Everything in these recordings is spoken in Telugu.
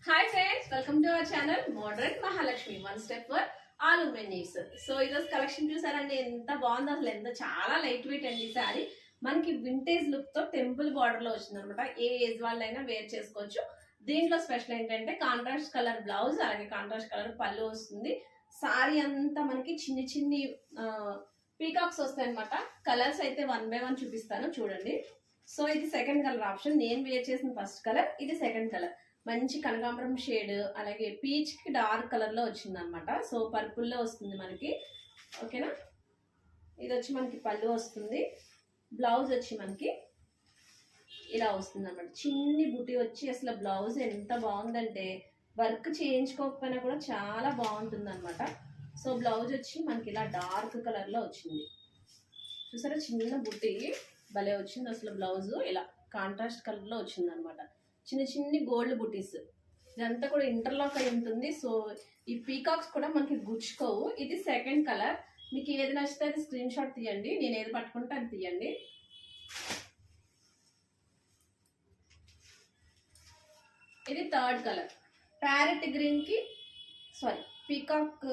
Hi friends, welcome to our channel Modern Mahalakshmi, one step for all women needs. So ఈ రోజు కలెక్షన్ చూసారండి, ఎంత బాగుంది అసలు. ఎంత చాలా లైట్ వెయిట్ అండి. ఈ సారీ మనకి వింటేజ్ లుక్ తో టెంపుల్ బార్డర్ లో వచ్చింది అనమాట. ఏ ఏజ్ వాళ్ళైనా వేర్ చేసుకోవచ్చు. దీంట్లో స్పెషల్ ఏంటంటే కాంట్రాస్ట్ కలర్ బ్లౌజ్, అలాగే కాంట్రాస్ట్ కలర్ పళ్ళు వస్తుంది. సారీ అంతా మనకి చిన్ని చిన్ని పీకాక్స్ వస్తాయి అనమాట. కలర్స్ అయితే 1 by 1 చూపిస్తాను చూడండి. సో ఇది సెకండ్ కలర్ ఆప్షన్. నేను వేర్ చేసిన ఫస్ట్ కలర్, ఇది సెకండ్ కలర్. మంచి కనకాంబరం షేడ్, అలాగే పీచ్ కి డార్క్ కలర్ లో వచ్చింది అనమాట. సో పర్పుల్ లో వస్తుంది మనకి. ఓకేనా, ఇది వచ్చి మనకి పళ్ళు వస్తుంది. బ్లౌజ్ వచ్చి మనకి ఇలా వస్తుంది అనమాట. చిన్ని బుటీ వచ్చి అసలు బ్లౌజ్ ఎంత బాగుందంటే వర్క్ చేయించుకోకపోయినా కూడా చాలా బాగుంటుంది అనమాట. సో బ్లౌజ్ వచ్చి మనకి ఇలా డార్క్ కలర్ లో వచ్చింది. చూసారా, చిన్న బుటీ భలే వచ్చింది అసలు. బ్లౌజ్ ఇలా కాంట్రాస్ట్ కలర్ లో వచ్చింది అనమాట. చిన్న చిన్ని గోల్డ్ బుటీస్, ఇదంతా కూడా ఇంటర్లాక్ అయి ఉంటుంది. సో ఈ పీకాక్స్ కూడా మనకి గుచ్చుకోవు. ఇది సెకండ్ కలర్. మీకు ఏది నచ్చితే అది స్క్రీన్ షాట్ తీయండి. నేను ఏది పట్టుకుంటే అది తీయండి. ఇది థర్డ్ కలర్. ప్యారెట్ గ్రీన్ కి పీకాక్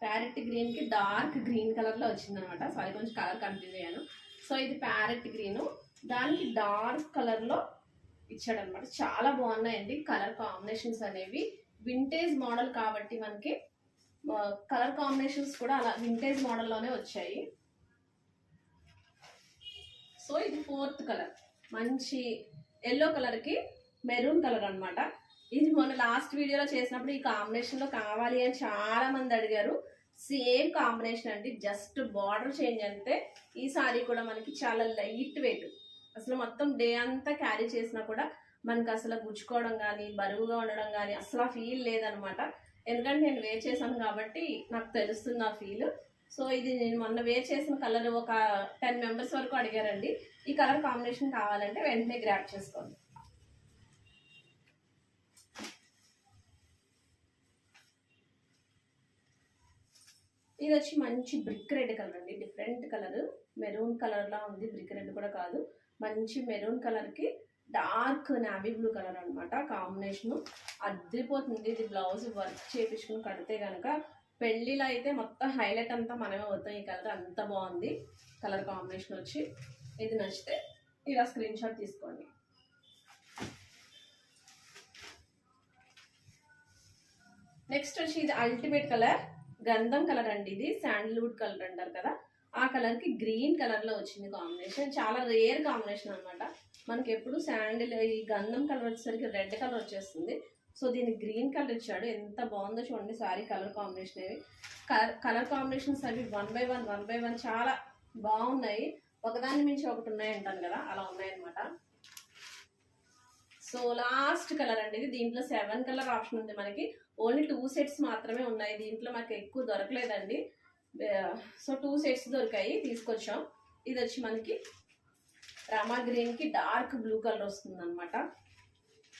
ప్యారెట్ గ్రీన్ కి డార్క్ గ్రీన్ కలర్ లో వచ్చింది అనమాట. సారీ, కొంచెం కలర్ కన్ఫ్యూజ్ అయ్యాను. సో ఇది ప్యారెట్ గ్రీన్, దానికి డార్క్ కలర్ లో ఇచ్చాడు అనమాట. చాలా బాగున్నాయండి కలర్ కాంబినేషన్స్ అనేవి. వింటేజ్ మోడల్ కాబట్టి మనకి కలర్ కాంబినేషన్స్ కూడా అలా వింటేజ్ మోడల్లోనే వచ్చాయి. సో ఇది ఫోర్త్ కలర్, మంచి ఎల్లో కలర్ కి మెరూన్ కలర్ అనమాట. ఇది మొన్న లాస్ట్ వీడియోలో చేసినప్పుడు ఈ కాంబినేషన్ లో కావాలి అని చాలా మంది అడిగారు. సేమ్ కాంబినేషన్ అండి, జస్ట్ బార్డర్ చేంజ్ అంతే. ఈ సారీ కూడా మనకి చాలా లైట్ వెయిట్. అసలు మొత్తం డే అంతా క్యారీ చేసినా కూడా మనకు అసలు గుచ్చుకోవడం కానీ బరువుగా ఉండడం కానీ అసలు ఆ ఫీల్ లేదనమాట. ఎందుకంటే నేను వేర్ చేశాను కాబట్టి నాకు తెలుస్తుంది ఆ ఫీల్. సో ఇది నేను మొన్న వేర్ చేసిన కలర్ ఒక 10 మెంబర్స్ వరకు అడిగారండి. ఈ కలర్ కాంబినేషన్ కావాలంటే వెంటనే గ్రాప్ చేసుకోండి. ఇది వచ్చి మంచి బ్రిక్ రెడ్ కలర్ అండి. డిఫరెంట్ కలర్, మెరూన్ కలర్ లా ఉంది. బ్రిక్ రెడ్ కూడా కాదు, మంచి మెరూన్ కలర్ కి డార్క్ నావీ బ్లూ కలర్ అనమాట. కాంబినేషన్ అద్రిపోతుంది. ఇది బ్లౌజ్ వర్క్ చేయించుకుని కడితే కనుక పెళ్లిలో అయితే మొత్తం హైలైట్ అంతా మనమే అవుతాం. ఈ కలర్ అంత బాగుంది కలర్ కాంబినేషన్ వచ్చి. ఇది నచ్చితే ఇలా స్క్రీన్ షాట్ తీసుకోండి. నెక్స్ట్ వచ్చి ఇది అల్టిమేట్ కలర్, గంధం కలర్ అండి. ఇది శాండిల్వుడ్ కలర్ అంటారు కదా, ఆ కలర్ కి గ్రీన్ కలర్ లో వచ్చింది కాంబినేషన్. చాలా రేర్ కాంబినేషన్ అనమాట. మనకి ఎప్పుడు శాండిల్ ఈ గంధం కలర్ వచ్చేసరికి రెడ్ కలర్ వచ్చేస్తుంది. సో దీనికి గ్రీన్ కలర్ ఇచ్చాడు. ఎంత బాగుందో చూడండి సారీ కలర్ కాంబినేషన్. అవి కలర్ కాంబినేషన్స్ అవి 1 by 1 చాలా బాగున్నాయి. ఒకదాని మించి ఒకటి ఉన్నాయి అంటాను కదా, అలా ఉన్నాయన్నమాట. సో లాస్ట్ కలర్ అండి ఇది. దీంట్లో 7 కలర్ ఆప్షన్ ఉంది మనకి. ఓన్లీ 2 సెట్స్ మాత్రమే ఉన్నాయి. దీంట్లో మనకి ఎక్కువ దొరకలేదండి. సో 2 సెట్స్ దొరికాయి, తీసుకొచ్చాం. ఇది వచ్చి మనకి రామా గ్రీన్ కి డార్క్ బ్లూ కలర్ వస్తుంది అనమాట.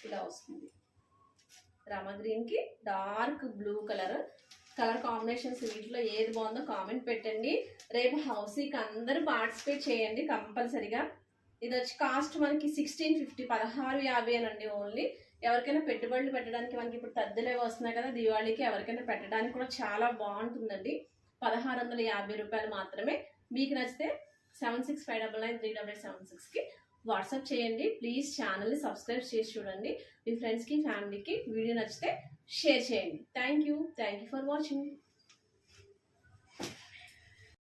ఇలా వస్తుంది. రామా గ్రీన్ కి డార్క్ బ్లూ కలర్ కాంబినేషన్స్. వీటిలో ఏది బాగుందో కామెంట్ పెట్టండి. రేపు హౌసీకి అందరూ పార్టిసిపేట్ చేయండి కంపల్సరిగా. ఇది వచ్చి కాస్ట్ మనకి 1650, 1650 అనండి ఓన్లీ. ఎవరికైనా పెట్టుబడులు పెట్టడానికి మనకి ఇప్పుడు తద్దులేవి వస్తున్నాయి కదా దివాళీకి, ఎవరికైనా పెట్టడానికి కూడా చాలా బాగుంటుందండి. 1650 రూపాయలు మాత్రమే. మీకు నచ్చితే 7659938876కి వాట్సాప్ చేయండి. ప్లీజ్ ఛానల్ని సబ్స్క్రైబ్ చేసి చూడండి. మీ ఫ్రెండ్స్కి ఫ్యామిలీకి వీడియో నచ్చితే షేర్ చేయండి. Thank you for watching.